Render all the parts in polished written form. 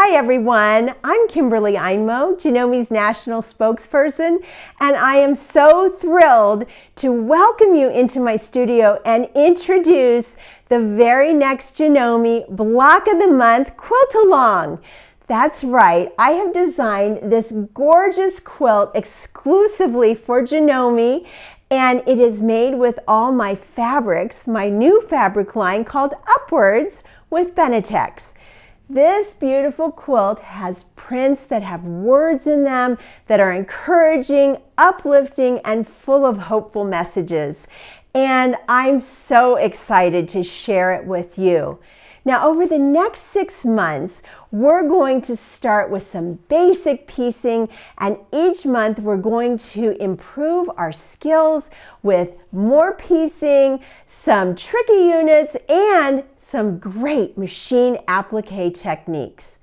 Hi everyone, I'm Kimberly Einmo, Janome's national spokesperson, and I am so thrilled to welcome you into my studio and introduce the very next Janome Block of the Month Quilt Along. That's right, I have designed this gorgeous quilt exclusively for Janome, and it is made with all my fabrics, my new fabric line called UpWords with Benetex. This beautiful quilt has prints that have words in them that are encouraging, uplifting, and full of hopeful messages. And I'm so excited to share it with you. Now, over the next 6 months, we're going to start with some basic piecing, and each month we're going to improve our skills with more piecing, some tricky units, and some great machine applique techniques.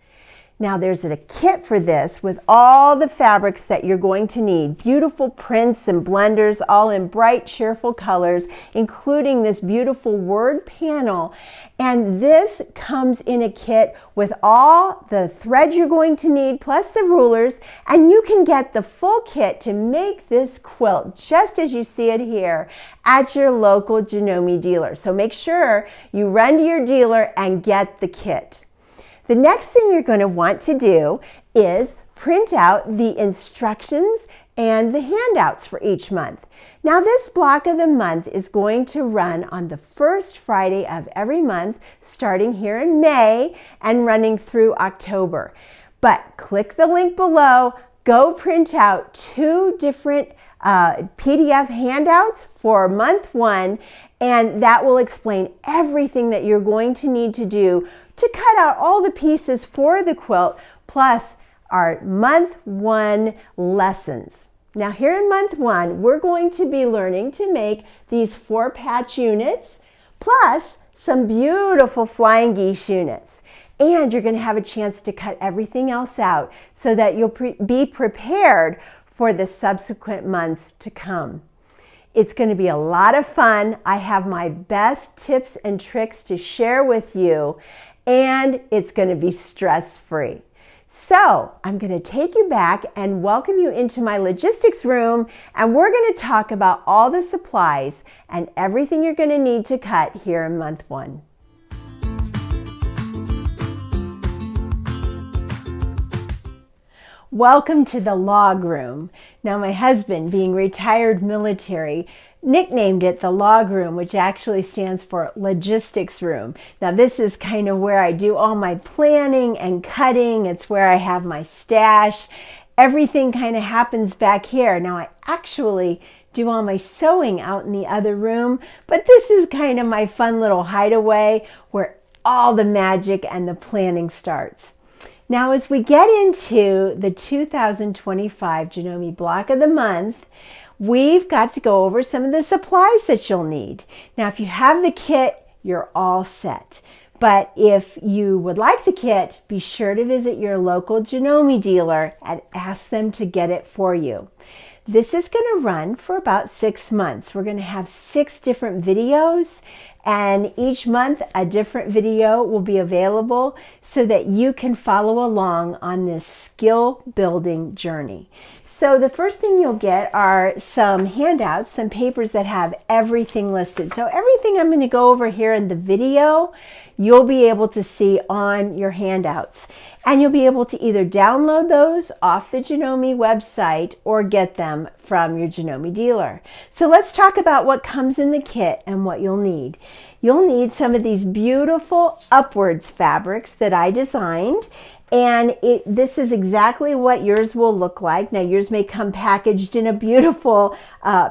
Now there's a kit for this with all the fabrics that you're going to need. Beautiful prints and blenders, all in bright, cheerful colors, including this beautiful word panel. And this comes in a kit with all the thread you're going to need, plus the rulers, and you can get the full kit to make this quilt just as you see it here at your local Janome dealer. So make sure you run to your dealer and get the kit. The next thing you're going to want to do is print out the instructions and the handouts for each month. Now this block of the month is going to run on the first Friday of every month, starting here in May and running through October. But click the link below, go print out 2 different PDF handouts for month 1, and that will explain everything that you're going to need to do to cut out all the pieces for the quilt, plus our month 1 lessons. Now here in month 1, we're going to be learning to make these 4 patch units, plus some beautiful flying geese units. And you're going to have a chance to cut everything else out so that you'll be prepared for the subsequent months to come. It's going to be a lot of fun. I have my best tips and tricks to share with you, and it's going to be stress-free. So I'm going to take you back and welcome you into my logistics room, and we're going to talk about all the supplies and everything you're going to need to cut here in month 1. Welcome to the log room. Now my husband, being retired military, nicknamed it the log room, which actually stands for logistics room. Now this is kind of where I do all my planning and cutting. It's where I have my stash. Everything kind of happens back here. Now I actually do all my sewing out in the other room, but this is kind of my fun little hideaway where all the magic and the planning starts. Now, as we get into the 2025 Janome Block of the Month, we've got to go over some of the supplies that you'll need. Now, if you have the kit, you're all set. But if you would like the kit, be sure to visit your local Janome dealer and ask them to get it for you. This is going to run for about 6 months. We're going to have 6 different videos, and each month a different video will be available so that you can follow along on this skill building journey. So the first thing you'll get are some handouts, some papers that have everything listed. So everything I'm going to go over here in the video, you'll be able to see on your handouts. And you'll be able to either download those off the Janome website or get them from your Janome dealer. So let's talk about what comes in the kit and what you'll need. You'll need some of these beautiful UpWords fabrics that I designed, and this is exactly what yours will look like. Now yours may come packaged in a beautiful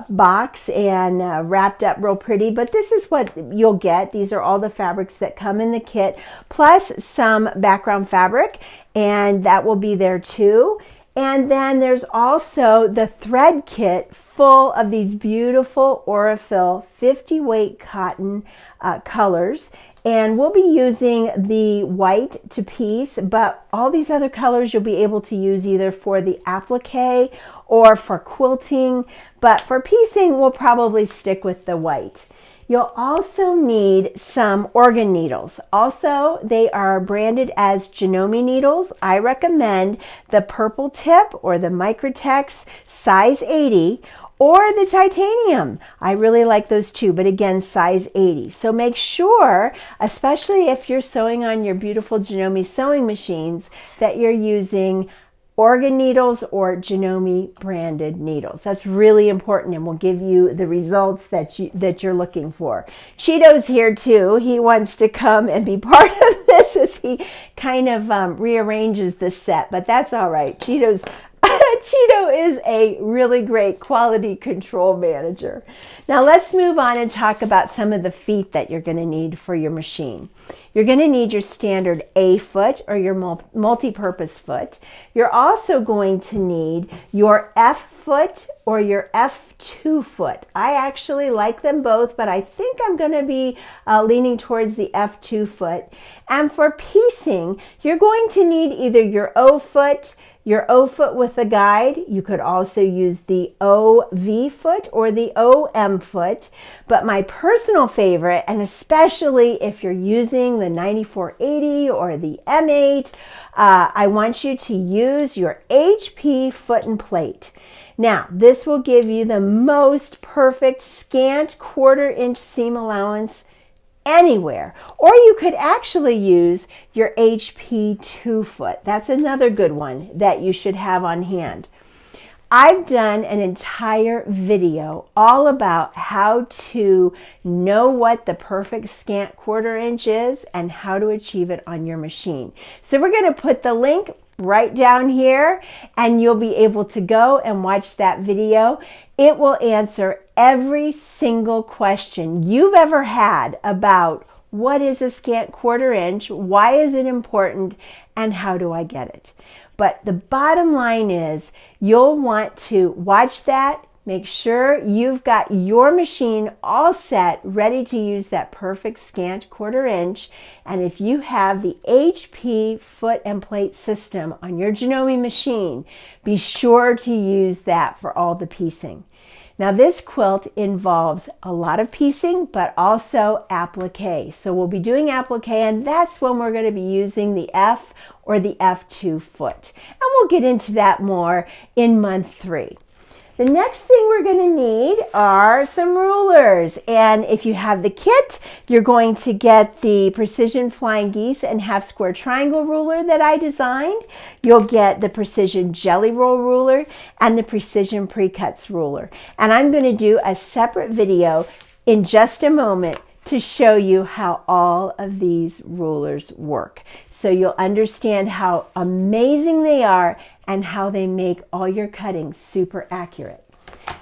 box and wrapped up real pretty, but this is what you'll get. These are all the fabrics that come in the kit, plus some background fabric, and that will be there too. And then there's also the thread kit full of these beautiful Aurifil 50 weight cotton colors. And we'll be using the white to piece, but all these other colors you'll be able to use either for the applique or for quilting. But for piecing, we'll probably stick with the white. You'll also need some organ needles. Also, they are branded as Janome needles. I recommend the purple tip or the Microtex size 80 or the titanium. I really like those too, but again, size 80. So make sure, especially if you're sewing on your beautiful Janome sewing machines, that you're using organ needles or Janome branded needles. That's really important and will give you the results that you're looking for. Cheeto's here too. He wants to come and be part of this as he kind of rearranges the set, but that's all right. Cheeto is a really great quality control manager. Now let's move on and talk about some of the feet that you're going to need for your machine. You're going to need your standard A foot or your multi-purpose foot. You're also going to need your F foot or your F2 foot. I actually like them both, but I think I'm going to be leaning towards the F2 foot. And for piecing, you're going to need either your O foot with a guide. You could also use the OV foot or the OM foot. But my personal favorite, and especially if you're using the 9480 or the M8, I want you to use your HP foot and plate. Now, this will give you the most perfect scant 1/4 inch seam allowance anywhere. Or you could actually use your HP 2 foot. That's another good one that you should have on hand. I've done an entire video all about how to know what the perfect scant 1/4 inch is and how to achieve it on your machine. So we're going to put the link right down here and you'll be able to go and watch that video. It will answer every single question you've ever had about what is a scant 1/4 inch, why is it important, and how do I get it. But the bottom line is you'll want to watch that. Make sure you've got your machine all set, ready to use that perfect scant 1/4 inch. And if you have the HP foot and plate system on your Janome machine, be sure to use that for all the piecing. Now this quilt involves a lot of piecing, but also applique. So we'll be doing applique, and that's when we're going to be using the F or the F2 foot. And we'll get into that more in month 3. The next thing we're going to need are some rulers. And if you have the kit, you're going to get the Precision Flying Geese and Half Square Triangle ruler that I designed. You'll get the Precision Jelly Roll ruler and the Precision Precuts ruler. And I'm going to do a separate video in just a moment to show you how all of these rulers work. So you'll understand how amazing they are and how they make all your cutting super accurate.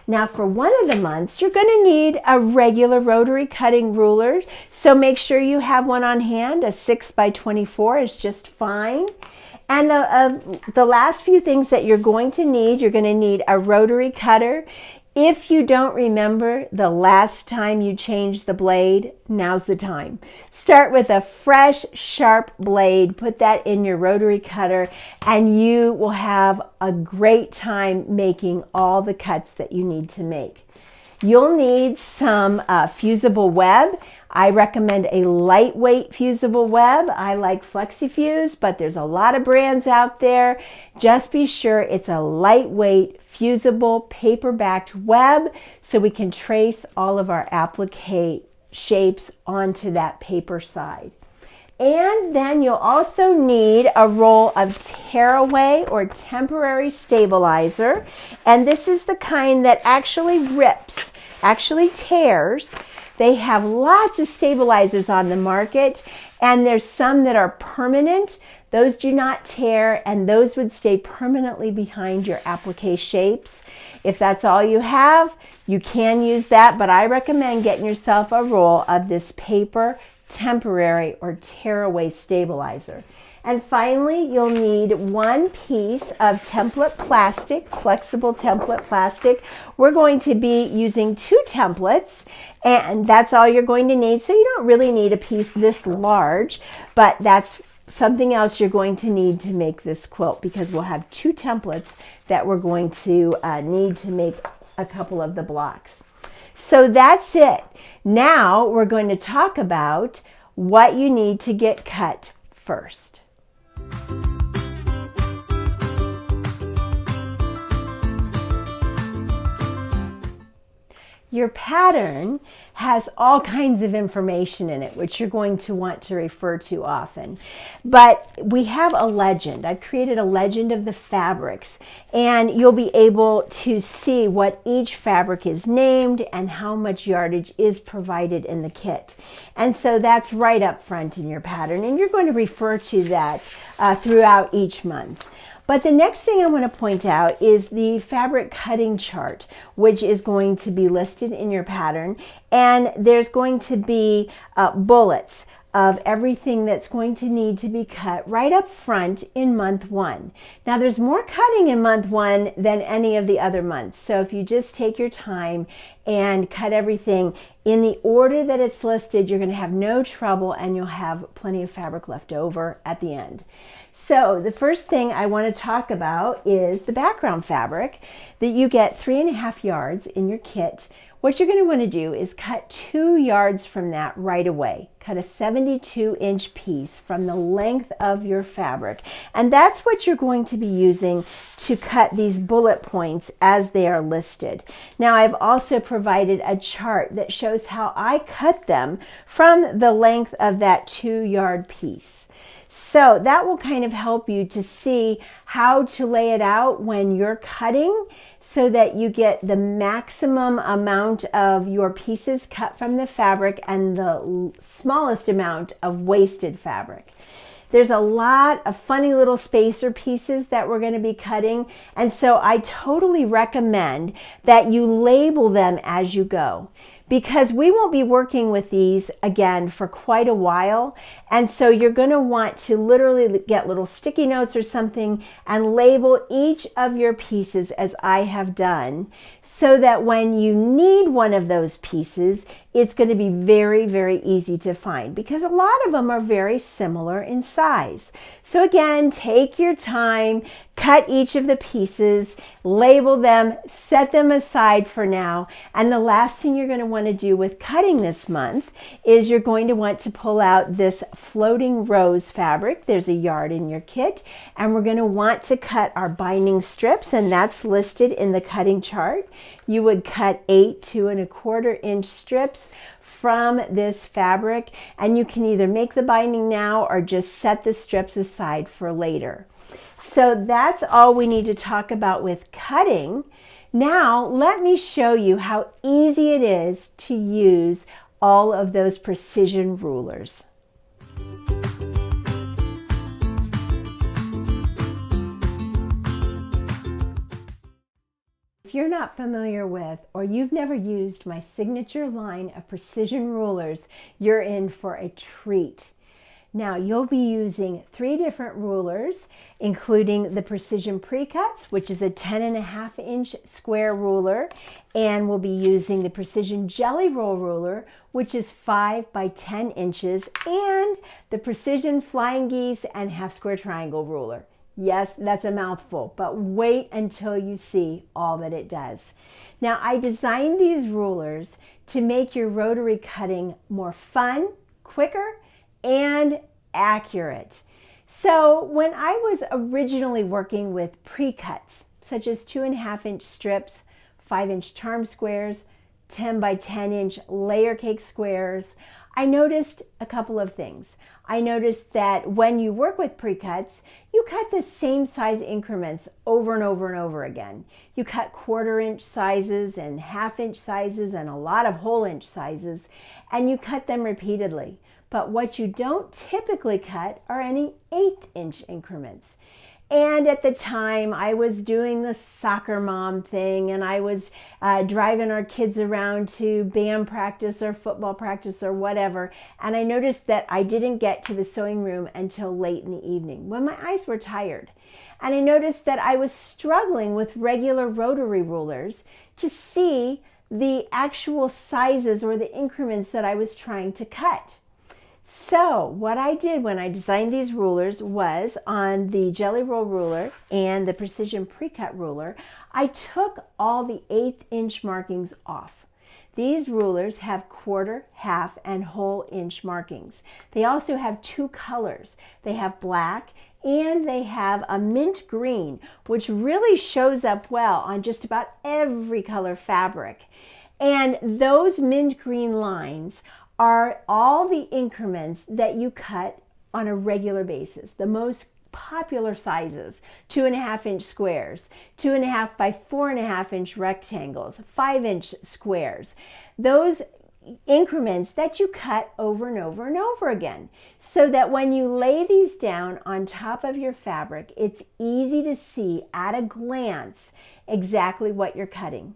Now for one of the months, you're going to need a regular rotary cutting ruler. So make sure you have one on hand. A 6x24 is just fine. And the last few things that you're going to need a rotary cutter. If you don't remember the last time you changed the blade, now's the time. Start with a fresh, sharp blade, put that in your rotary cutter, and you will have a great time making all the cuts that you need to make. You'll need some fusible web. I recommend a lightweight fusible web. I like FlexiFuse, but there's a lot of brands out there. Just be sure it's a lightweight, fusible, paper-backed web so we can trace all of our applique shapes onto that paper side. And then you'll also need a roll of tearaway or temporary stabilizer. And this is the kind that actually rips, actually tears. They have lots of stabilizers on the market, and there's some that are permanent. Those do not tear, and those would stay permanently behind your applique shapes. If that's all you have, you can use that, but I recommend getting yourself a roll of this paper temporary or tearaway stabilizer. And finally, you'll need one piece of template plastic, flexible template plastic. We're going to be using 2 templates, and that's all you're going to need. So you don't really need a piece this large, but that's something else you're going to need to make this quilt, because we'll have 2 templates that we're going to need to make a couple of the blocks. So that's it. Now we're going to talk about what you need to get cut first. Your pattern has all kinds of information in it, which you're going to want to refer to often. But we have a legend. I've created a legend of the fabrics, and you'll be able to see what each fabric is named and how much yardage is provided in the kit. And so that's right up front in your pattern, and you're going to refer to that throughout each month. But the next thing I want to point out is the fabric cutting chart, which is going to be listed in your pattern. And there's going to be bullets of everything that's going to need to be cut right up front in month 1. Now there's more cutting in month 1 than any of the other months. So if you just take your time and cut everything in the order that it's listed, you're going to have no trouble and you'll have plenty of fabric left over at the end. So the first thing I want to talk about is the background fabric that you get 3.5 yards in your kit. What you're going to want to do is cut 2 yards from that right away. Cut a 72-inch piece from the length of your fabric. And that's what you're going to be using to cut these bullet points as they are listed. Now I've also provided a chart that shows how I cut them from the length of that 2-yard piece. So that will kind of help you to see how to lay it out when you're cutting so that you get the maximum amount of your pieces cut from the fabric and the smallest amount of wasted fabric. There's a lot of funny little spacer pieces that we're going to be cutting, and so I totally recommend that you label them as you go, because we won't be working with these again for quite a while. And so you're going to want to literally get little sticky notes or something and label each of your pieces as I have done, so that when you need one of those pieces, it's going to be very, very easy to find, because a lot of them are very similar in size. So again, take your time, cut each of the pieces, label them, set them aside for now. And the last thing you're going to want to do with cutting this month is you're going to want to pull out this floating rose fabric. There's a yard in your kit, and we're going to want to cut our binding strips, and that's listed in the cutting chart. You would cut 8 2¼ inch strips from this fabric, and you can either make the binding now or just set the strips aside for later. So that's all we need to talk about with cutting. Now let me show you how easy it is to use all of those precision rulers. If you're not familiar with, or you've never used my signature line of precision rulers, you're in for a treat. Now you'll be using 3 different rulers, including the Precision Pre-Cuts, which is a 10.5 inch square ruler, and we'll be using the Precision Jelly Roll ruler, which is 5 by 10 inches, and the Precision Flying Geese and Half Square Triangle ruler. Yes, that's a mouthful, but wait until you see all that it does. Now, I designed these rulers to make your rotary cutting more fun, quicker, and accurate. So when I was originally working with pre-cuts, such as 2.5 inch strips, 5 inch charm squares, 10 by 10 inch layer cake squares, I noticed a couple of things. I noticed that when you work with pre-cuts, you cut the same size increments over and over and over again. You cut 1/4 inch sizes and 1/2 inch sizes and a lot of whole inch sizes, and you cut them repeatedly. But what you don't typically cut are any 1/8 inch increments. And at the time, I was doing the soccer mom thing, and I was driving our kids around to band practice or football practice or whatever. And I noticed that I didn't get to the sewing room until late in the evening when my eyes were tired. And I noticed that I was struggling with regular rotary rulers to see the actual sizes or the increments that I was trying to cut. So what I did when I designed these rulers was, on the Jelly Roll ruler and the Precision Pre-Cut ruler, I took all the 1/8 inch markings off. These rulers have quarter, half, and whole inch markings. They also have two colors. They have black and they have a mint green, which really shows up well on just about every color fabric. And those mint green lines are all the increments that you cut on a regular basis. The most popular sizes: 2.5-inch squares, 2.5 by 4.5-inch rectangles, 5-inch squares. Those increments that you cut over and over and over again, so that when you lay these down on top of your fabric, it's easy to see at a glance exactly what you're cutting.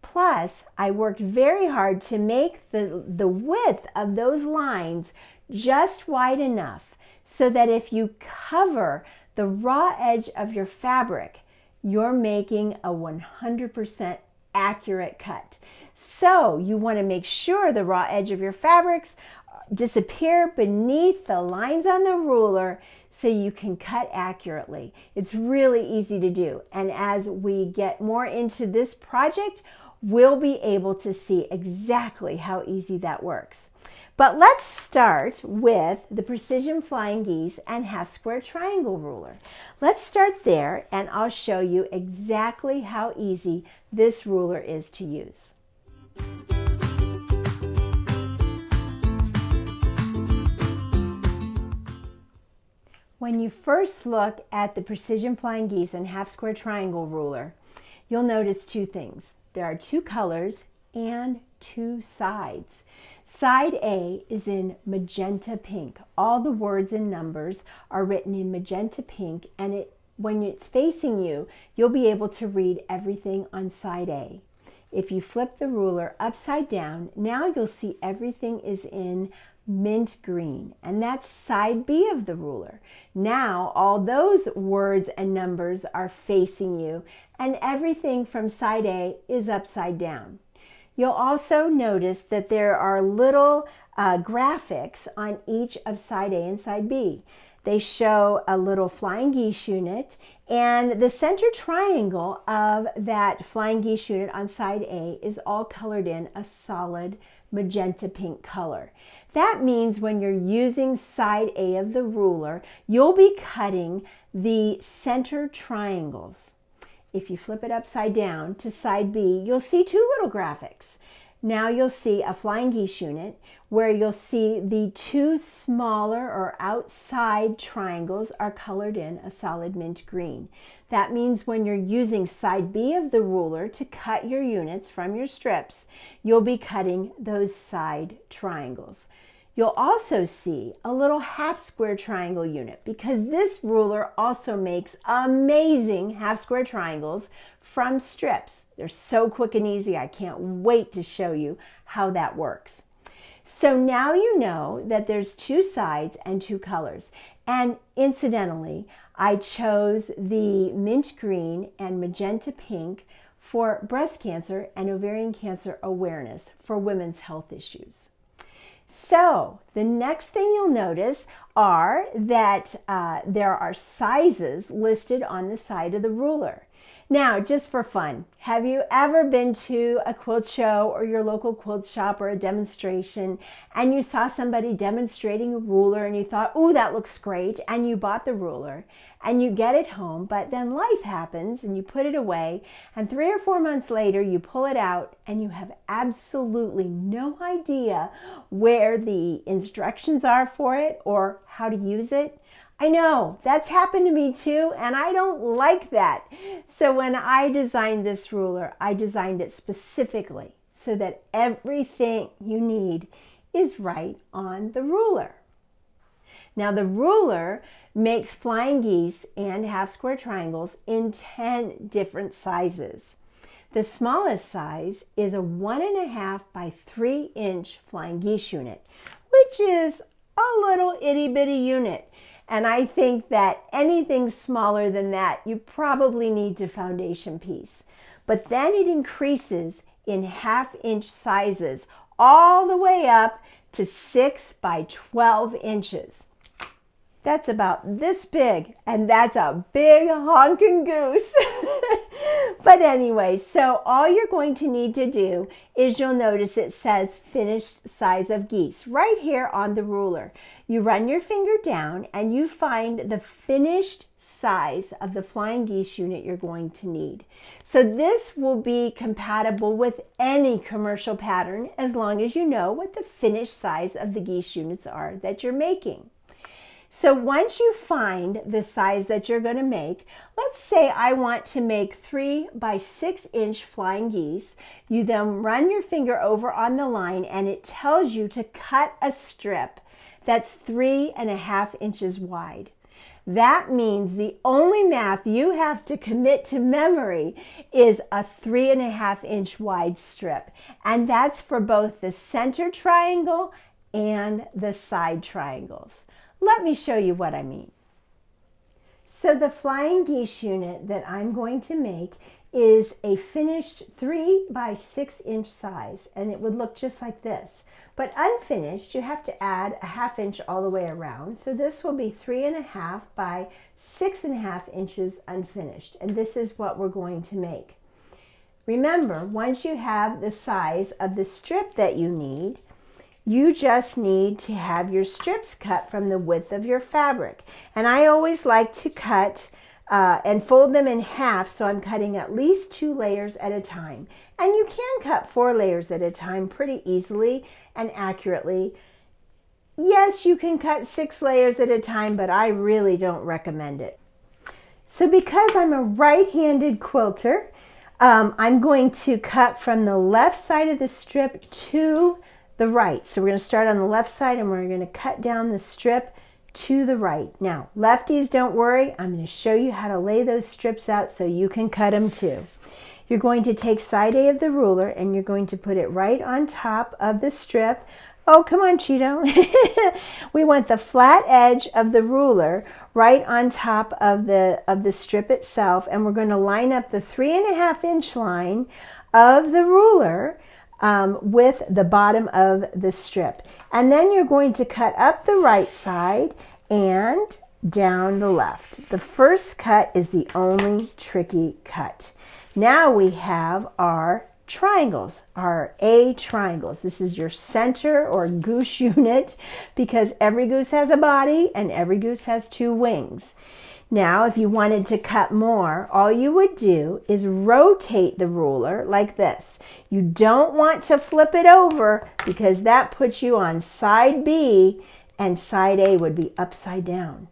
Plus, I worked very hard to make the width of those lines just wide enough so that if you cover the raw edge of your fabric, you're making a 100% accurate cut. So you want to make sure the raw edge of your fabrics disappear beneath the lines on the ruler so you can cut accurately. It's really easy to do. And as we get more into this project, we'll be able to see exactly how easy that works. But let's start with the Precision Flying Geese and Half Square Triangle ruler. Let's start there and I'll show you exactly how easy this ruler is to use. When you first look at the Precision Flying Geese and Half Square Triangle ruler, you'll notice two things. There are two colors and two sides. Side A is in magenta pink. All the words and numbers are written in magenta pink, and when it's facing you, you'll be able to read everything on side A. If you flip the ruler upside down, now you'll see everything is in mint green, and that's side B of the ruler. Now all those words and numbers are facing you, and everything from side A is upside down. You'll also notice that there are little graphics on each of side A and side B. They show a little flying geese unit, and the center triangle of that flying geese unit on side A is all colored in a solid magenta pink color. That means when you're using side A of the ruler, you'll be cutting the center triangles. If you flip it upside down to side B, you'll see two little graphics. Now you'll see a flying geese unit where you'll see the two smaller or outside triangles are colored in a solid mint green. That means when you're using side B of the ruler to cut your units from your strips, you'll be cutting those side triangles. You'll also see a little half square triangle unit because this ruler also makes amazing half square triangles from strips. They're so quick and easy. I can't wait to show you how that works. So now you know that there's two sides and two colors. And incidentally, I chose the mint green and magenta pink for breast cancer and ovarian cancer awareness for women's health issues. So the next thing you'll notice are that there are sizes listed on the side of the ruler. Now, just for fun, have you ever been to a quilt show or your local quilt shop or a demonstration and you saw somebody demonstrating a ruler and you thought, oh, that looks great, and you bought the ruler and you get it home, but then life happens and you put it away, and 3 or 4 months later you pull it out and you have absolutely no idea where the instructions are for it or how to use it? I know, that's happened to me too, and I don't like that. So when I designed this ruler, I designed it specifically so that everything you need is right on the ruler. Now the ruler makes flying geese and half square triangles in 10 different sizes. The smallest size is a 1.5 by 3 inch flying geese unit, which is a little itty bitty unit. And I think that anything smaller than that, you probably need a foundation piece. But then it increases in 1/2 inch sizes all the way up to 6 by 12 inches. That's about this big, and that's a big honking goose. But anyway, so all you're going to need to do is, you'll notice it says finished size of geese right here on the ruler. You run your finger down and you find the finished size of the flying geese unit you're going to need. So this will be compatible with any commercial pattern as long as you know what the finished size of the geese units are that you're making. So once you find the size that you're going to make, let's say I want to make 3 by 6 inch flying geese. You then run your finger over on the line and it tells you to cut a strip that's 3.5 inches wide. That means the only math you have to commit to memory is a 3.5 inch wide strip. And that's for both the center triangle and the side triangles. Let me show you what I mean. So the flying geese unit that I'm going to make is a finished 3 by 6 inch size, and it would look just like this. But unfinished, you have to add a 1/2 inch all the way around. So this will be 3.5 by 6.5 inches unfinished, and this is what we're going to make. Remember, once you have the size of the strip that you need, you just need to have your strips cut from the width of your fabric. And I always like to cut and fold them in half, so I'm cutting at least 2 layers at a time. And you can cut 4 layers at a time pretty easily and accurately. Yes, you can cut 6 layers at a time, but I really don't recommend it. So because I'm a right-handed quilter, I'm going to cut from the left side of the strip to the right. So we're going to start on the left side and we're going to cut down the strip to the right. Now, lefties, don't worry. I'm going to show you how to lay those strips out so you can cut them too. You're going to take side A of the ruler and you're going to put it right on top of the strip. Oh, come on, Cheeto. We want the flat edge of the ruler right on top of the strip itself, and we're going to line up the 3.5 inch line of the ruler with the bottom of the strip. And then you're going to cut up the right side and down the left. The first cut is the only tricky cut. Now we have our triangles, our A triangles. This is your center or goose unit because every goose has a body and every goose has 2 wings. Now, if you wanted to cut more, all you would do is rotate the ruler like this. You don't want to flip it over because that puts you on side B and side A would be upside down.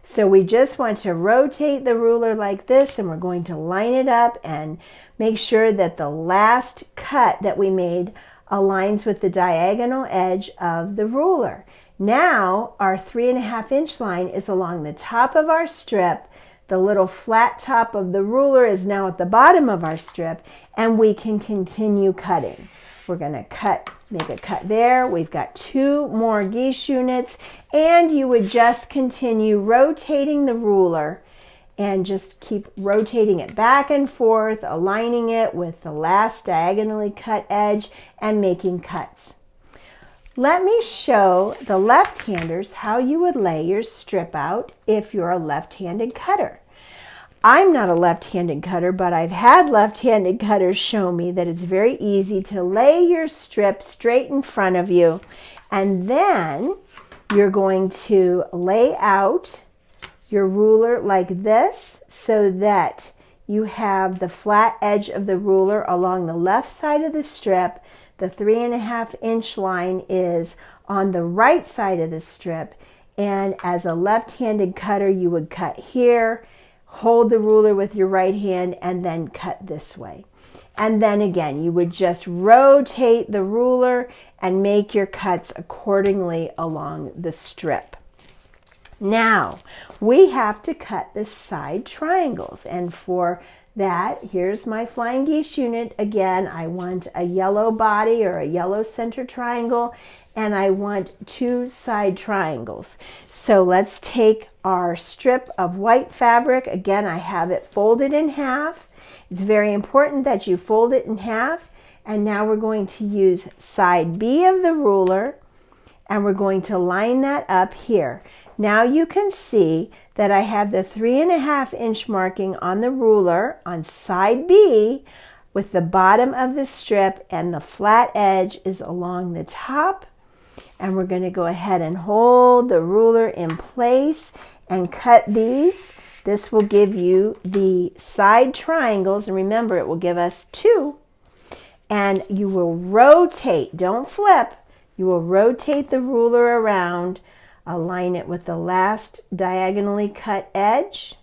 So we just want to rotate the ruler like this, and we're going to line it up and make sure that the last cut that we made aligns with the diagonal edge of the ruler. Now our 3.5 inch line is along the top of our strip. The little flat top of the ruler is now at the bottom of our strip, and we can continue cutting. We're going to make a cut there. We've got 2 more geese units, and you would just continue rotating the ruler and just keep rotating it back and forth, aligning it with the last diagonally cut edge and making cuts. Let me show the left-handers how you would lay your strip out if you're a left-handed cutter. I'm not a left-handed cutter, but I've had left-handed cutters show me that it's very easy to lay your strip straight in front of you, and then you're going to lay out your ruler like this so that you have the flat edge of the ruler along the left side of the strip. The 3.5 inch line is on the right side of the strip, and as a left-handed cutter you would cut here, hold the ruler with your right hand, and then cut this way. And then again, you would just rotate the ruler and make your cuts accordingly along the strip. Now, we have to cut the side triangles, and for that, here's my flying geese unit. Again, I want a yellow body or a yellow center triangle, and I want 2 side triangles. So let's take our strip of white fabric. Again, I have it folded in half. It's very important that you fold it in half. And now we're going to use side B of the ruler, and we're going to line that up here. Now you can see that I have the 3.5 inch marking on the ruler on side B with the bottom of the strip, and the flat edge is along the top. And we're going to go ahead and hold the ruler in place and cut these. This will give you the side triangles, and remember, it will give us 2. And you will rotate, don't flip, you will rotate the ruler around, align it with the last diagonally cut edge,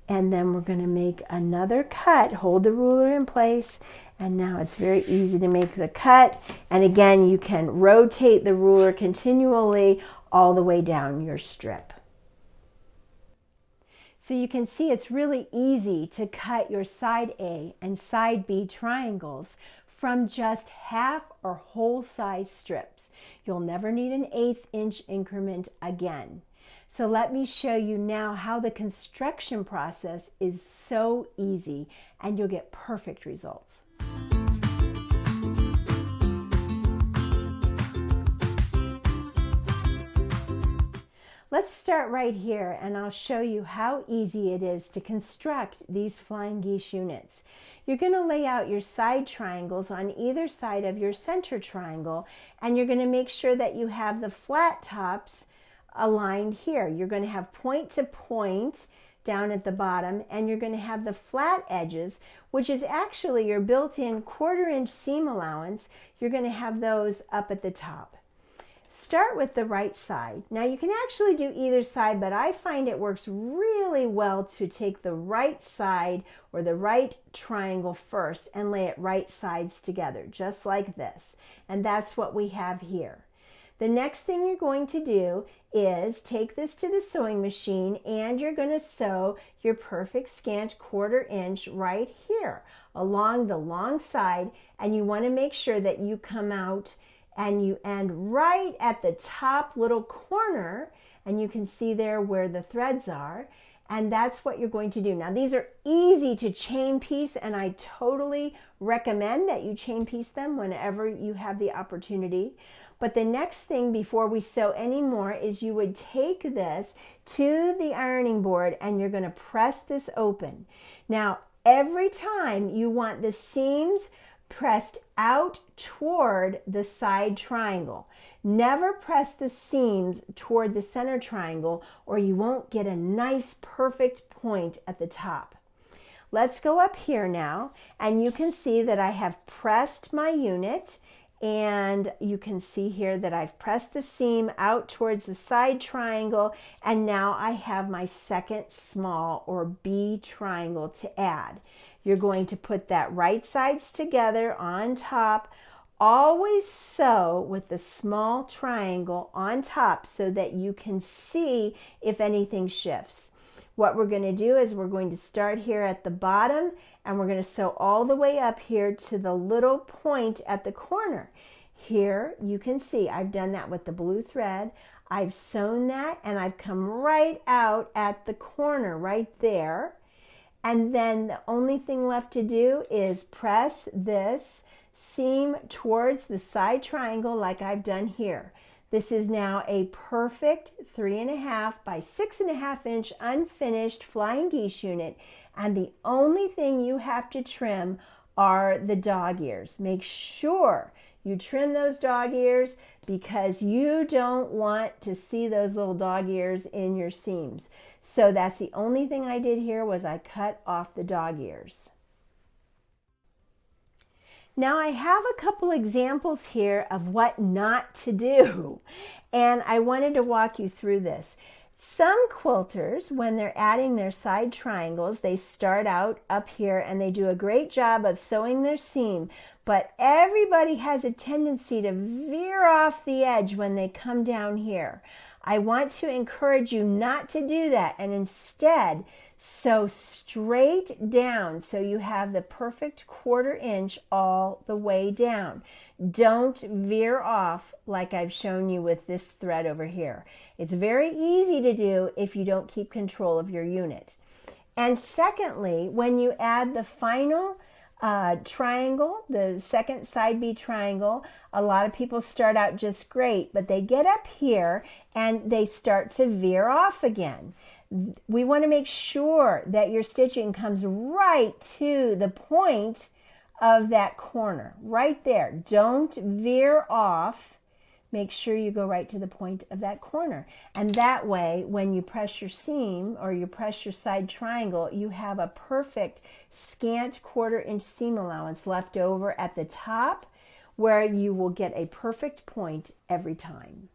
and then we're going to make another cut. Hold the ruler in place, and now it's very easy to make the cut. And again, you can rotate the ruler continually all the way down your strip. So you can see it's really easy to cut your side A and side B triangles from just half or whole size strips. You'll never need an 1/8 inch increment again. So let me show you now how the construction process is so easy, and you'll get perfect results. Let's start right here, and I'll show you how easy it is to construct these flying geese units. You're going to lay out your side triangles on either side of your center triangle, and you're going to make sure that you have the flat tops aligned here. You're going to have point to point down at the bottom, and you're going to have the flat edges, which is actually your built-in 1/4 inch seam allowance. You're going to have those up at the top. Start with the right side. Now you can actually do either side, but I find it works really well to take the right side or the right triangle first and lay it right sides together, just like this. And that's what we have here. The next thing you're going to do is take this to the sewing machine, and you're going to sew your perfect scant 1/4 inch right here along the long side, and you want to make sure that you come out and you end right at the top little corner, and you can see there where the threads are, and that's what you're going to do. Now these are easy to chain piece, and I totally recommend that you chain piece them whenever you have the opportunity. But the next thing before we sew any more is you would take this to the ironing board, and you're going to press this open. Now every time you want the seams pressed out toward the side triangle. Never press the seams toward the center triangle, or you won't get a nice perfect point at the top. Let's go up here now, and you can see that I have pressed my unit, and you can see here that I've pressed the seam out towards the side triangle, and now I have my second small or B triangle to add. You're going to put that right sides together on top. Always sew with the small triangle on top so that you can see if anything shifts. What we're going to do is we're going to start here at the bottom, and we're going to sew all the way up here to the little point at the corner. Here you can see I've done that with the blue thread. I've sewn that, and I've come right out at the corner right there. And then the only thing left to do is press this seam towards the side triangle like I've done here. This is now a perfect 3.5 by 6.5 inch unfinished flying geese unit, and the only thing you have to trim are the dog ears. Make sure you trim those dog ears, because you don't want to see those little dog ears in your seams. So that's the only thing I did here, was I cut off the dog ears. Now I have a couple examples here of what not to do, and I wanted to walk you through this. Some quilters, when they're adding their side triangles, they start out up here and they do a great job of sewing their seam, but everybody has a tendency to veer off the edge when they come down here. I want to encourage you not to do that, and instead sew straight down so you have the perfect 1/4 inch all the way down. Don't veer off like I've shown you with this thread over here. It's very easy to do if you don't keep control of your unit. And secondly, when you add the final triangle, the second side B triangle. A lot of people start out just great, but they get up here and they start to veer off again. We want to make sure that your stitching comes right to the point of that corner, right there. Don't veer off. Make sure you go right to the point of that corner. And that way, when you press your seam or you press your side triangle, you have a perfect scant 1/4 inch seam allowance left over at the top where you will get a perfect point every time.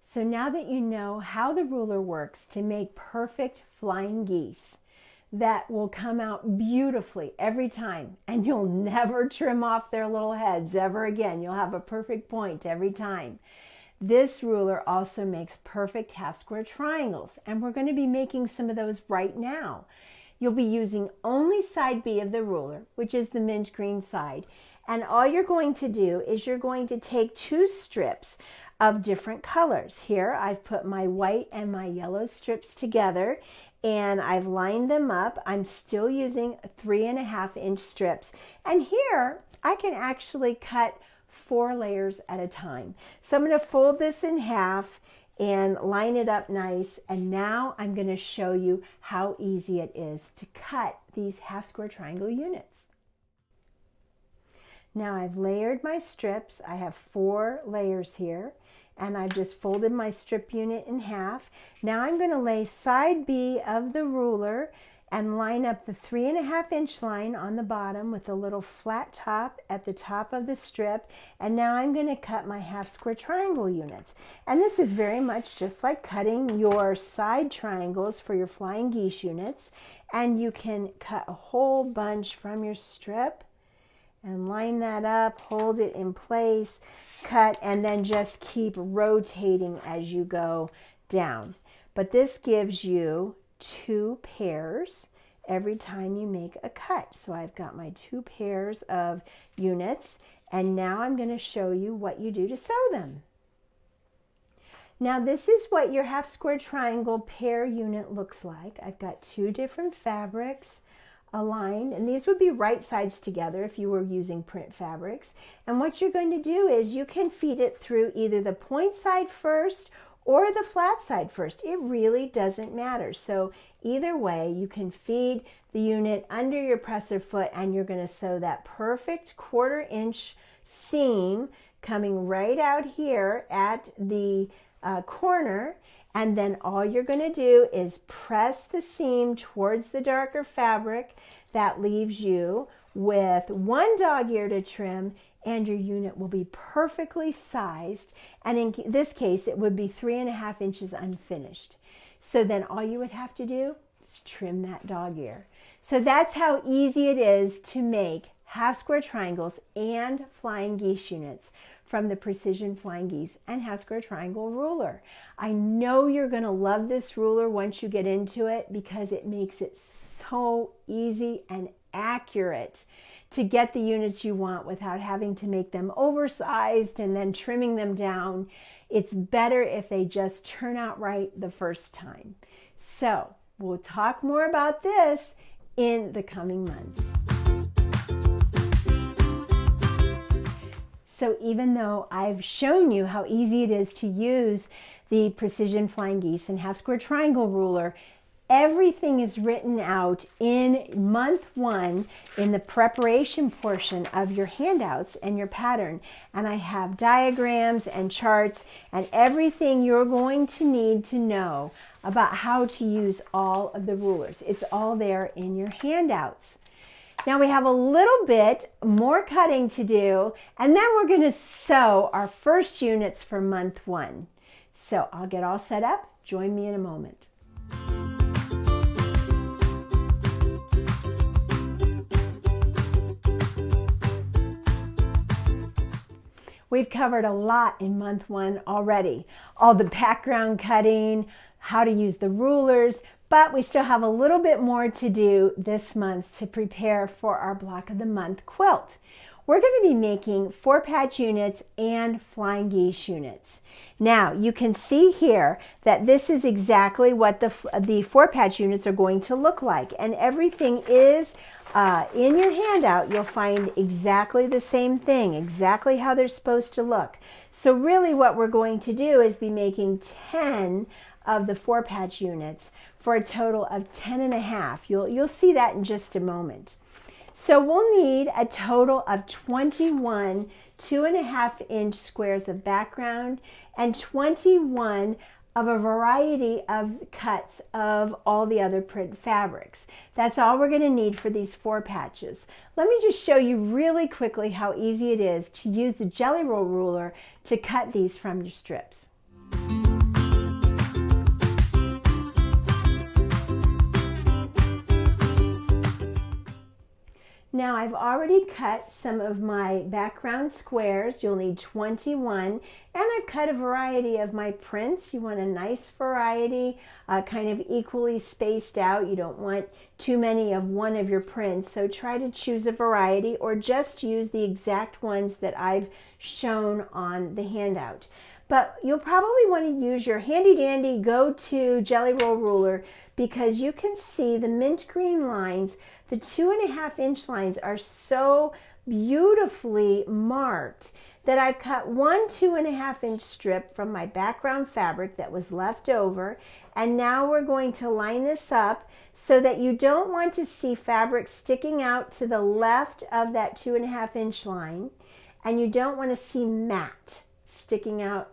So now that you know how the ruler works to make perfect flying geese that will come out beautifully every time, and you'll never trim off their little heads ever again. You'll have a perfect point every time. This ruler also makes perfect half square triangles, and we're going to be making some of those right now. You'll be using only side B of the ruler, which is the mint green side, and all you're going to do is you're going to take 2 strips of different colors. Here I've put my white and my yellow strips together and I've lined them up. I'm still using 3.5 inch strips, and here I can actually cut 4 layers at a time. So I'm going to fold this in half and line it up nice, and now I'm going to show you how easy it is to cut these half square triangle units. Now I've layered my strips. I have 4 layers here, and I've just folded my strip unit in half. Now I'm going to lay side B of the ruler and line up the 3.5 inch line on the bottom with a little flat top at the top of the strip, and now I'm going to cut my half square triangle units. And this is very much just like cutting your side triangles for your flying geese units, and you can cut a whole bunch from your strip and line that up, hold it in place, cut, and then just keep rotating as you go down. But this gives you 2 pairs every time you make a cut. So I've got my 2 pairs of units, and now I'm going to show you what you do to sew them. Now this is what your half square triangle pair unit looks like. I've got 2 different fabrics aligned, and these would be right sides together if you were using print fabrics. And what you're going to do is you can feed it through either the point side first or the flat side first. It really doesn't matter. So either way, you can feed the unit under your presser foot, and you're going to sew that perfect 1/4 inch seam coming right out here at the corner. And then all you're going to do is press the seam towards the darker fabric. That leaves you with 1 dog ear to trim, and your unit will be perfectly sized. And in this case, it would be 3.5 inches unfinished. So then all you would have to do is trim that dog ear. So that's how easy it is to make half square triangles and flying geese units from the Precision Flying Geese and half square triangle ruler. I know you're going to love this ruler once you get into it, because it makes it so easy and accurate to get the units you want without having to make them oversized and then trimming them down. It's better if they just turn out right the first time. So we'll talk more about this in the coming months. So even though I've shown you how easy it is to use the Precision Flying Geese and half square triangle ruler, everything is written out in month 1 in the preparation portion of your handouts and your pattern. And I have diagrams and charts and everything you're going to need to know about how to use all of the rulers. It's all there in your handouts. Now we have a little bit more cutting to do, and then we're going to sew our first units for month 1. So I'll get all set up. Join me in a moment. We've covered a lot in month 1 already. All the background cutting, how to use the rulers, but we still have a little bit more to do this month to prepare for our block of the month quilt. we're going to be making 4-patch units and flying geese units. Now you can see here that this is exactly what the 4-patch units are going to look like, and everything is in your handout. You'll find exactly the same thing, exactly how they're supposed to look. So really what we're going to do is be making 10 of the 4-patch units for a total of 10 and a half. You'll see that in just a moment. So we'll need a total of 21 2.5-inch squares of background and 21 of a variety of cuts of all the other print fabrics. That's all we're going to need for these 4 patches. Let me just show you really quickly how easy it is to use the jelly roll ruler to cut these from your strips. Now I've already cut some of my background squares. You'll need 21, and I've cut a variety of my prints. You want a nice variety, kind of equally spaced out. You don't want too many of one of your prints, so try to choose a variety or just use the exact ones that I've shown on the handout. But you'll probably want to use your handy dandy go-to jelly roll ruler, because you can see the mint green lines. The 2.5-inch lines are so beautifully marked that I've cut one 2.5-inch strip from my background fabric that was left over, and now we're going to line this up so that you don't want to see fabric sticking out to the left of that 2.5-inch line, and you don't want to see mat sticking out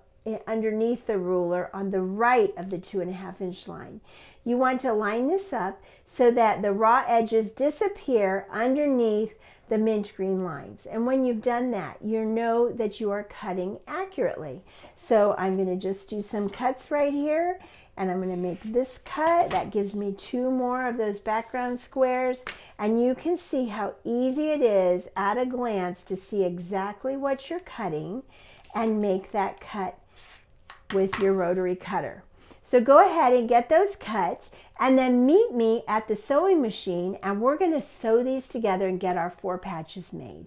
underneath the ruler on the right of the 2.5-inch line. You want to line this up so that the raw edges disappear underneath the mint green lines. And when you've done that, you know that you are cutting accurately. So I'm going to just do some cuts right here, and I'm going to make this cut. That gives me 2 more of those background squares, and you can see how easy it is at a glance to see exactly what you're cutting and make that cut with your rotary cutter. So go ahead and get those cut, and then meet me at the sewing machine, and we're going to sew these together and get our 4 patches made.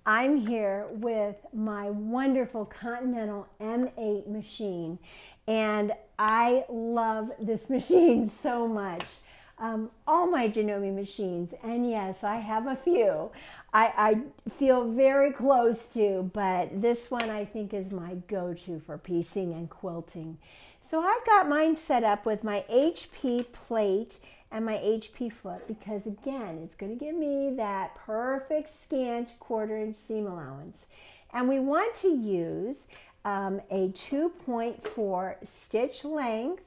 I'm here with my wonderful Continental M8 machine, and I love this machine so much. All my Janome machines, and yes, I have a few, I feel very close to, but this one I think is my go-to for piecing and quilting. So I've got mine set up with my HP plate and my HP foot, because again, it's going to give me that perfect scant 1/4-inch seam allowance. And we want to use a 2.4 stitch length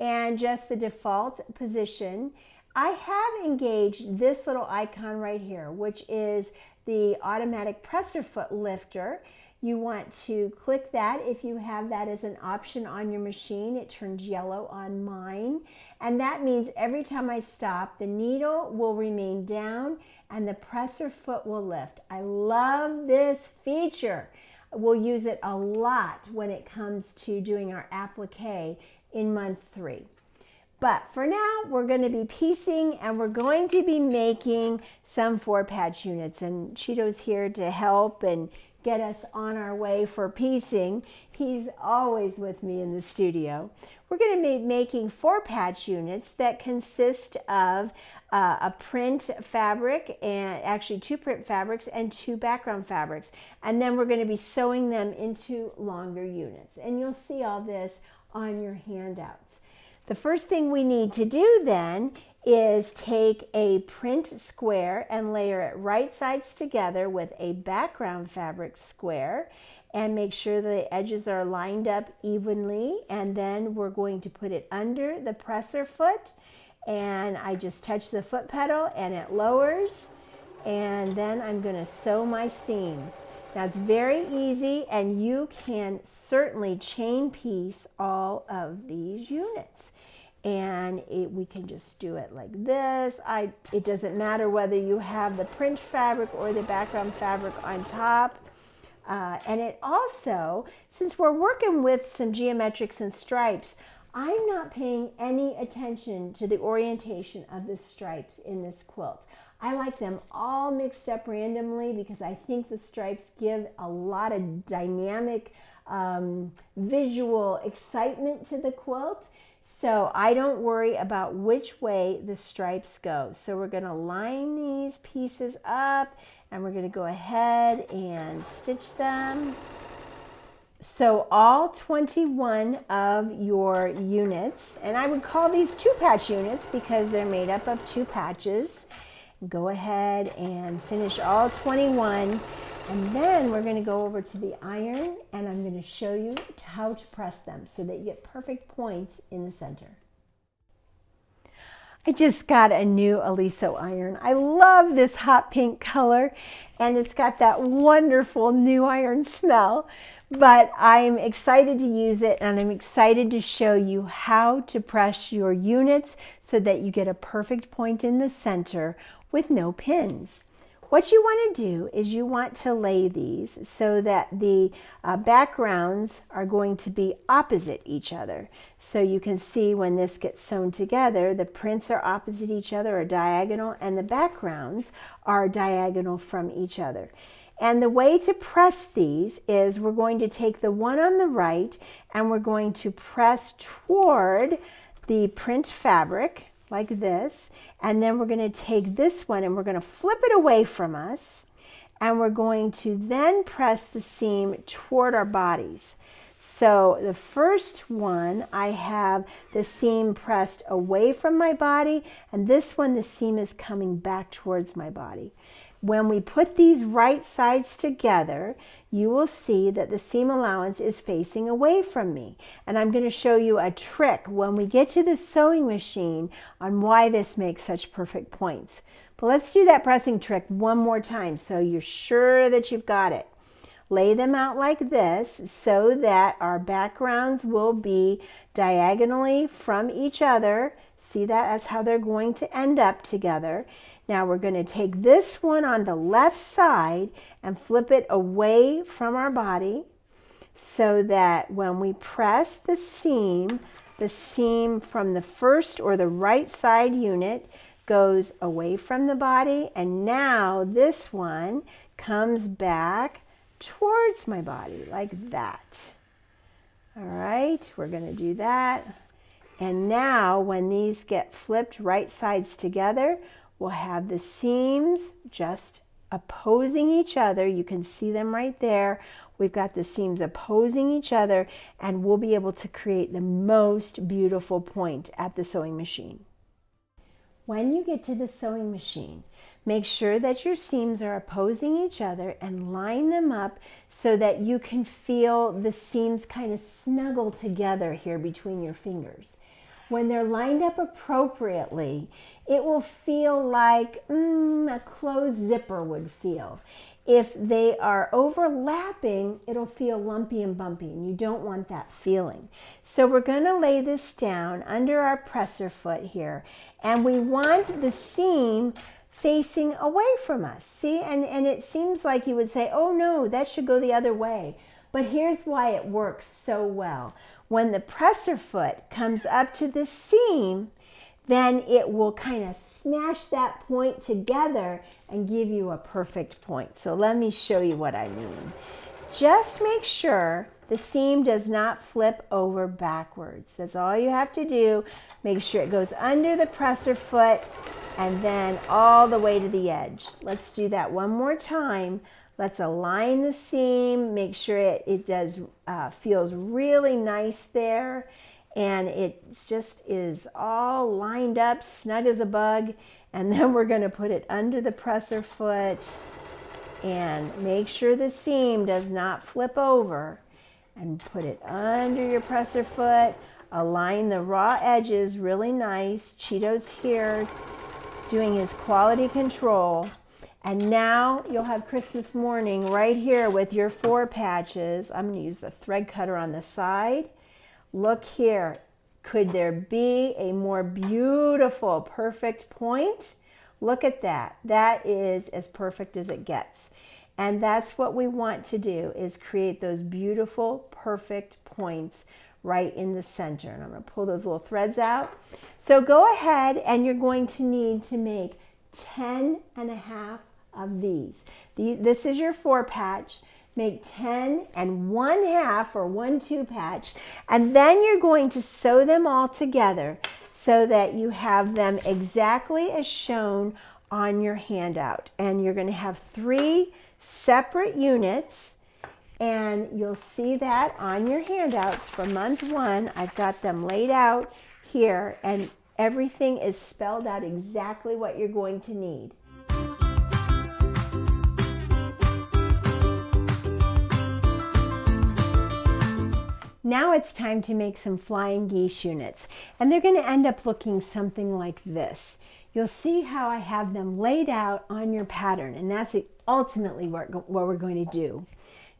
and just the default position. I have engaged this little icon right here, which is the automatic presser foot lifter. You want to click that if you have that as an option on your machine. It turns yellow on mine, and that means every time I stop, the needle will remain down and the presser foot will lift. I love this feature. We'll use it a lot when it comes to doing our applique in month 3. But for now, we're going to be piecing, and we're going to be making some 4-patch units, and Cheeto's here to help and get us on our way for piecing. He's always with me in the studio. We're going to be making 4-patch units that consist of a print fabric, and actually 2 print fabrics and 2 background fabrics, and then we're going to be sewing them into longer units, and you'll see all this on your handouts. The first thing we need to do then is take a print square and layer it right sides together with a background fabric square, and make sure the edges are lined up evenly, and then we're going to put it under the presser foot, and I just touch the foot pedal and it lowers, and then I'm going to sew my seam. Now it's very easy, and you can certainly chain piece all of these units, and we can just do it like this. It doesn't matter whether you have the print fabric or the background fabric on top. And it also, since we're working with some geometrics and stripes, I'm not paying any attention to the orientation of the stripes in this quilt. I like them all mixed up randomly because I think the stripes give a lot of dynamic visual excitement to the quilt. So I don't worry about which way the stripes go. So we're going to line these pieces up and we're going to go ahead and stitch them. So all 21 of your units, and I would call these 2-patch units because they're made up of 2 patches. Go ahead and finish all 21, and then we're going to go over to the iron and I'm going to show you how to press them so that you get perfect points in the center. I just got a new Aliso iron. I love this hot pink color and it's got that wonderful new iron smell, but I'm excited to use it and I'm excited to show you how to press your units so that you get a perfect point in the center with no pins. What you want to do is you want to lay these so that the backgrounds are going to be opposite each other. So you can see when this gets sewn together, the prints are opposite each other or diagonal, and the backgrounds are diagonal from each other. And the way to press these is we're going to take the one on the right and we're going to press toward the print fabric like this, and then we're going to take this one and we're going to flip it away from us, and we're going to then press the seam toward our bodies. So the first one, I have the seam pressed away from my body, and this one the seam is coming back towards my body. When we put these right sides together, you will see that the seam allowance is facing away from me. And I'm going to show you a trick when we get to the sewing machine on why this makes such perfect points. But let's do that pressing trick one more time so you're sure that you've got it. Lay them out like this so that our backgrounds will be diagonally from each other. See that? That's how they're going to end up together. Now we're going to take this one on the left side and flip it away from our body so that when we press the seam from the first or the right side unit goes away from the body, and now this one comes back towards my body like that. All right, we're going to do that. And now when these get flipped right sides together, we'll have the seams just opposing each other. You can see them right there. We've got the seams opposing each other, and we'll be able to create the most beautiful point at the sewing machine. When you get to the sewing machine, make sure that your seams are opposing each other and line them up so that you can feel the seams kind of snuggle together here between your fingers. When they're lined up appropriately, it will feel like a closed zipper would feel. If they are overlapping, it'll feel lumpy and bumpy, and you don't want that feeling. So we're going to lay this down under our presser foot here, and we want the seam facing away from us. See, and it seems like you would say, oh no, that should go the other way. But here's why it works so well. When the presser foot comes up to the seam, then it will kind of smash that point together and give you a perfect point. So let me show you what I mean. Just make sure the seam does not flip over backwards. That's all you have to do. Make sure it goes under the presser foot and then all the way to the edge. Let's do that one more time. Let's align the seam, make sure it feels really nice there, and it just is all lined up, snug as a bug. And then we're going to put it under the presser foot and make sure the seam does not flip over, and put it under your presser foot. Align the raw edges really nice. Cheeto's here doing his quality control. And now you'll have Christmas morning right here with your 4 patches. I'm going to use the thread cutter on the side. Look here. Could there be a more beautiful, perfect point? Look at that. That is as perfect as it gets. And that's what we want to do, is create those beautiful, perfect points right in the center. And I'm going to pull those little threads out. So go ahead and you're going to need to make 10.5 of these. This is your 4 patch. Make 10 and 1/2 or 1/2 patch, and then you're going to sew them all together so that you have them exactly as shown on your handout. And you're going to have 3 separate units, and you'll see that on your handouts for month 1. I've got them laid out here, and everything is spelled out exactly what you're going to need. Now it's time to make some flying geese units, and they're going to end up looking something like this. You'll see how I have them laid out on your pattern, and that's ultimately what we're going to do.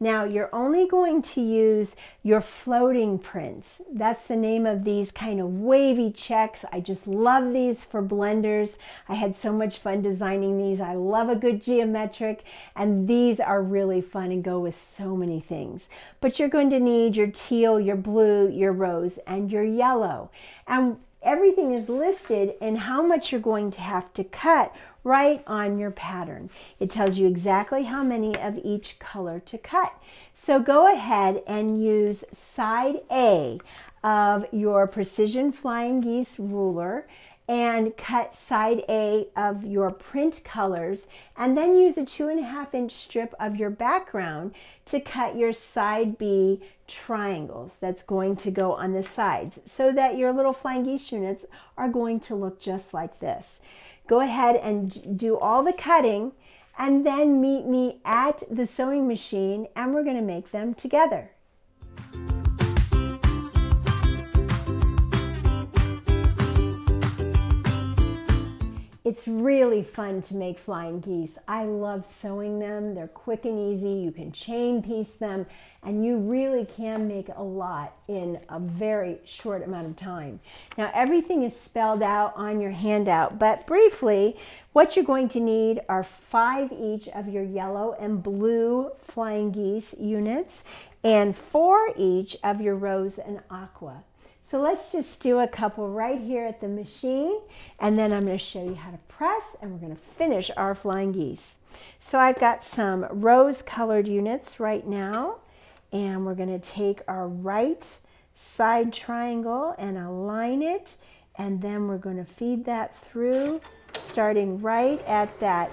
Now you're only going to use your floating prints. That's the name of these kind of wavy checks. I just love these for blenders. I had so much fun designing these. I love a good geometric, and these are really fun and go with so many things. But you're going to need your teal, your blue, your rose, and your yellow. And everything is listed in how much you're going to have to cut right on your pattern. It tells you exactly how many of each color to cut. So go ahead and use side A of your Precision Flying Geese ruler and cut side A of your print colors, and then use a 2.5-inch strip of your background to cut your side B triangles that's going to go on the sides, so that your little flying geese units are going to look just like this. Go ahead and do all the cutting, and then meet me at the sewing machine, and we're going to make them together. It's really fun to make flying geese. I love sewing them. They're quick and easy. You can chain piece them, and you really can make a lot in a very short amount of time. Now everything is spelled out on your handout, but briefly, what you're going to need are 5 each of your yellow and blue flying geese units, and 4 each of your rose and aqua. So let's just do a couple right here at the machine, and then I'm going to show you how to press, and we're going to finish our flying geese. So I've got some rose colored units right now, and we're going to take our right side triangle and align it, and then we're going to feed that through, starting right at that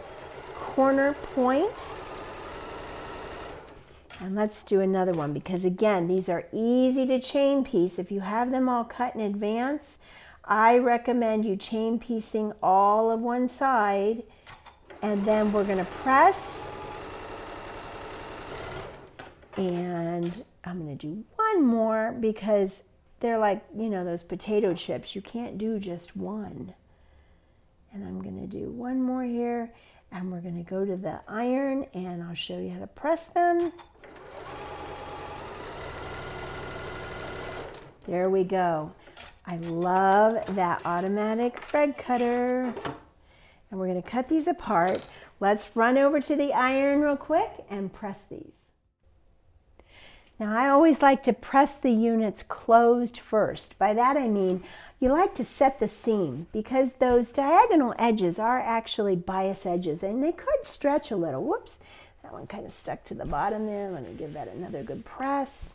corner point. And let's do another one, because again, these are easy to chain piece. If you have them all cut in advance, I recommend you chain piecing all of one side, and then we're going to press, and I'm going to do one more because they're like, you know, those potato chips. You can't do just one. And I'm going to do one more here, and we're going to go to the iron, and I'll show you how to press them. There we go. I love that automatic thread cutter. And we're going to cut these apart. Let's run over to the iron real quick and press these. Now I always like to press the units closed first. By that I mean you like to set the seam, because those diagonal edges are actually bias edges, and they could stretch a little. Whoops, that one kind of stuck to the bottom there. Let me give that another good press.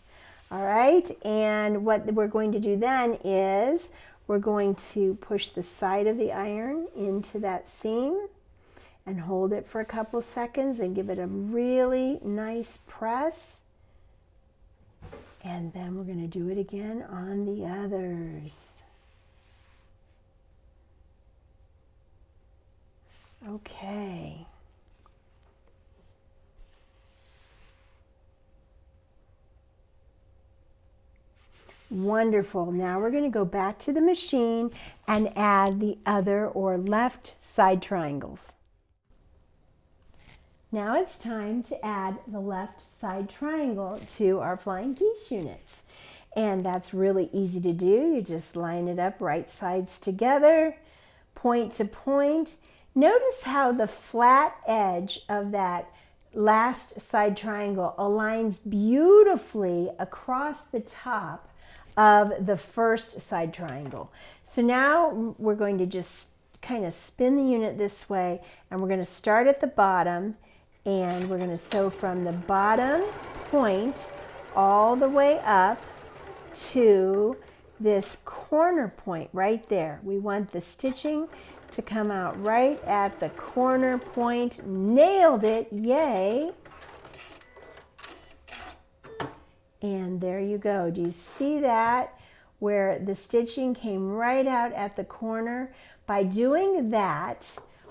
All right, and what we're going to do then is we're going to push the side of the iron into that seam and hold it for a couple seconds and give it a really nice press. And then we're going to do it again on the others. Okay. Wonderful. Now we're going to go back to the machine and add the other or left side triangles. Now it's time to add the left side triangle to our flying geese units. And that's really easy to do. You just line it up right sides together, point to point. Notice how the flat edge of that last side triangle aligns beautifully across the top of the first side triangle. So now we're going to just kind of spin the unit this way, and we're going to start at the bottom, and we're going to sew from the bottom point all the way up to this corner point right there. We want the stitching to come out right at the corner point. Nailed it, yay! And there you go. Do you see that? Where the stitching came right out at the corner. By doing that,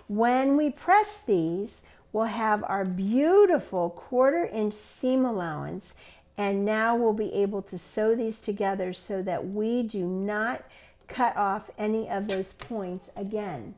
when we press these, we'll have our beautiful 1/4 inch seam allowance, and now we'll be able to sew these together so that we do not cut off any of those points again.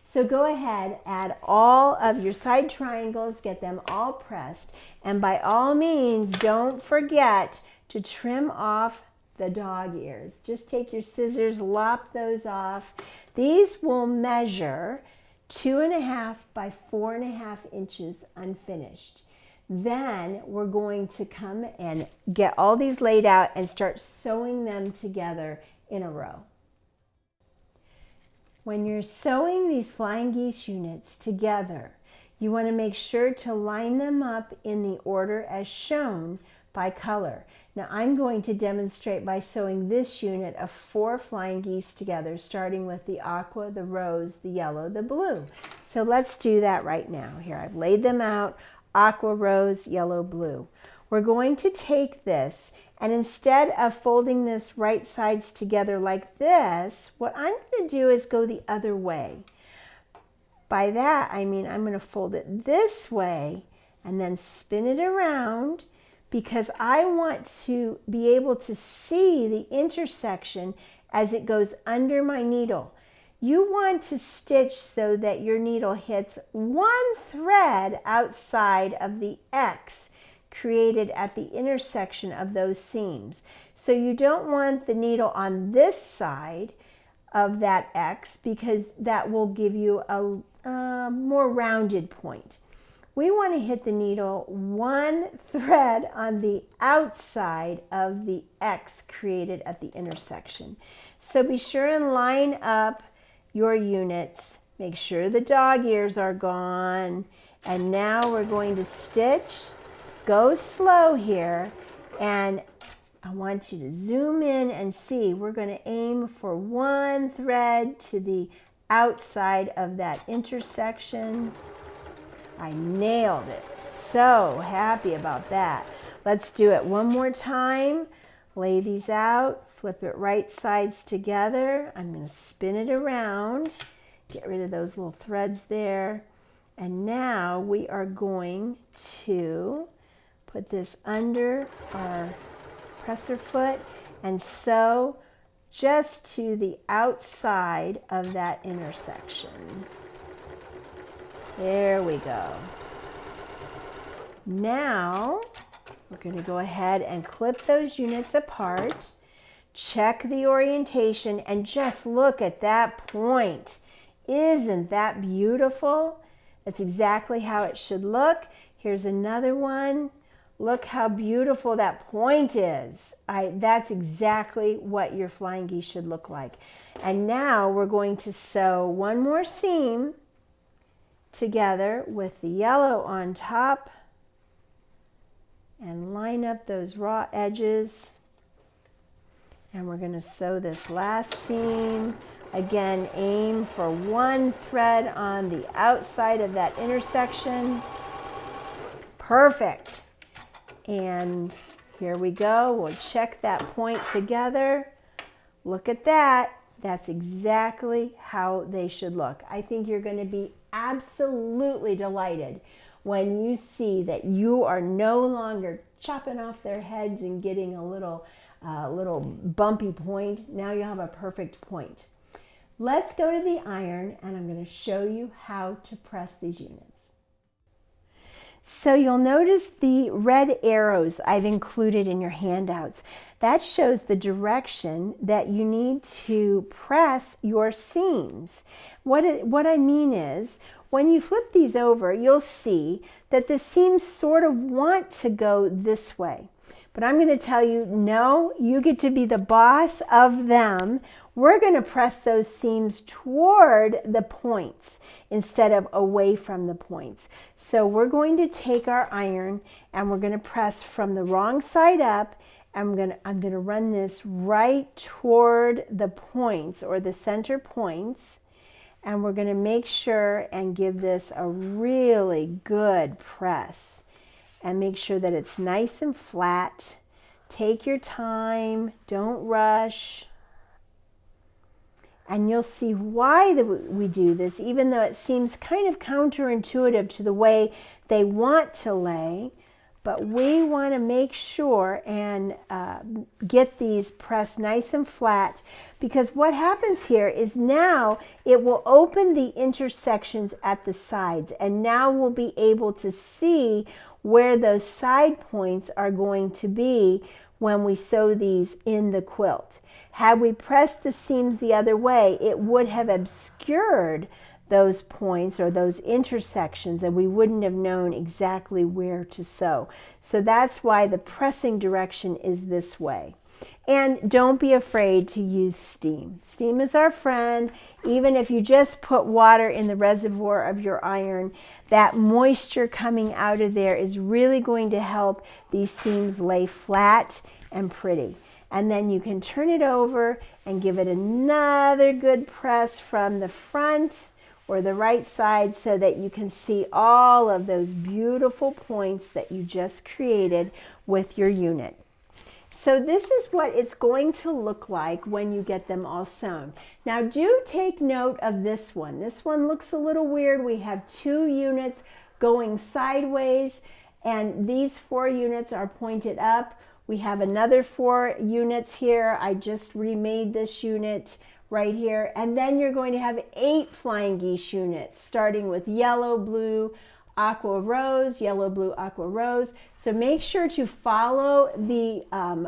So go ahead, add all of your side triangles, get them all pressed, and by all means, don't forget to trim off the dog ears. Just take your scissors, lop those off. These will measure 2.5 by 4.5 inches unfinished. Then we're going to come and get all these laid out and start sewing them together in a row. When you're sewing these flying geese units together, you want to make sure to line them up in the order as shown by color. Now I'm going to demonstrate by sewing this unit of 4 flying geese together, starting with the aqua, the rose, the yellow, the blue. So let's do that right now. Here, I've laid them out, aqua, rose, yellow, blue. We're going to take this, and instead of folding this right sides together like this, what I'm going to do is go the other way. By that, I mean I'm going to fold it this way and then spin it around, because I want to be able to see the intersection as it goes under my needle. You want to stitch so that your needle hits one thread outside of the X created at the intersection of those seams. So you don't want the needle on this side of that X, because that will give you a more rounded point. We want to hit the needle one thread on the outside of the X created at the intersection. So be sure and line up your units. Make sure the dog ears are gone. And now we're going to stitch. Go slow here, and I want you to zoom in and see. We're going to aim for one thread to the outside of that intersection. I nailed it. So happy about that. Let's do it one more time. Lay these out, flip it right sides together. I'm going to spin it around, get rid of those little threads there. And now we are going to put this under our presser foot and sew just to the outside of that intersection. There we go. Now we're going to go ahead and clip those units apart, check the orientation, and just look at that point. Isn't that beautiful? That's exactly how it should look. Here's another one. Look how beautiful that point is. That's exactly what your flying geese should look like. And now we're going to sew one more seam together with the yellow on top and line up those raw edges. And we're going to sew this last seam. Again, aim for one thread on the outside of that intersection. Perfect. And here we go. We'll check that point together. Look at that. That's exactly how they should look. I think you're going to be absolutely delighted when you see that you are no longer chopping off their heads and getting a little bumpy point. Now you have a perfect point. Let's go to the iron, and I'm going to show you how to press these units. So you'll notice the red arrows I've included in your handouts. That shows the direction that you need to press your seams. What I mean is, when you flip these over, you'll see that the seams sort of want to go this way. But I'm going to tell you, no, you get to be the boss of them. We're going to press those seams toward the points instead of away from the points. So we're going to take our iron and we're going to press from the wrong side up. I'm going to run this right toward the points or the center points. And we're going to make sure and give this a really good press. And make sure that it's nice and flat. Take your time, don't rush. And you'll see why we do this, even though it seems kind of counterintuitive to the way they want to lay. But we want to make sure and get these pressed nice and flat, because what happens here is now it will open the intersections at the sides, and now we'll be able to see where those side points are going to be when we sew these in the quilt. Had we pressed the seams the other way, it would have obscured those points or those intersections, and we wouldn't have known exactly where to sew. So that's why the pressing direction is this way. And don't be afraid to use steam. Steam is our friend. Even if you just put water in the reservoir of your iron, that moisture coming out of there is really going to help these seams lay flat and pretty. And then you can turn it over and give it another good press from the front or the right side so that you can see all of those beautiful points that you just created with your unit. So this is what it's going to look like when you get them all sewn. Now do take note of this one. This one looks a little weird. We have 2 units going sideways, and these 4 units are pointed up. We have another 4 units here. I just remade this unit right here. And then you're going to have 8 flying geese units, starting with yellow, blue, aqua rose, yellow, blue, aqua rose. So make sure to follow the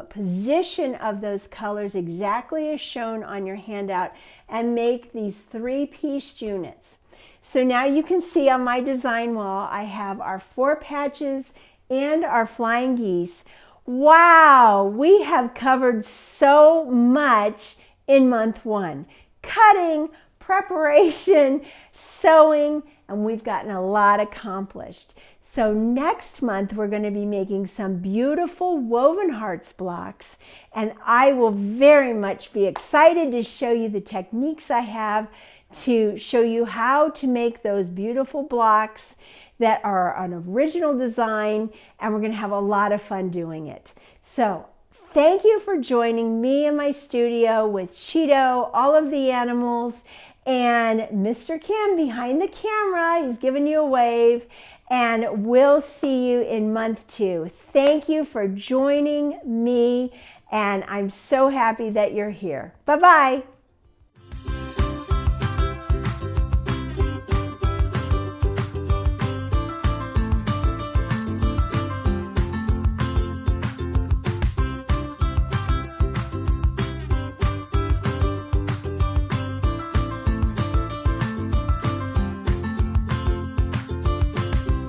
position of those colors exactly as shown on your handout and make these 3-piece units. So now you can see on my design wall, I have our 4 patches and our flying geese. Wow, we have covered so much in month 1. Cutting, preparation, sewing, and we've gotten a lot accomplished. So next month we're going to be making some beautiful woven hearts blocks, and I will very much be excited to show you the techniques I have to show you how to make those beautiful blocks that are an original design, and we're going to have a lot of fun doing it. So thank you for joining me in my studio with Cheeto, all of the animals, and Mr. Kim behind the camera. He's giving you a wave, and we'll see you in month 2. Thank you for joining me, and I'm so happy that you're here. Bye-bye.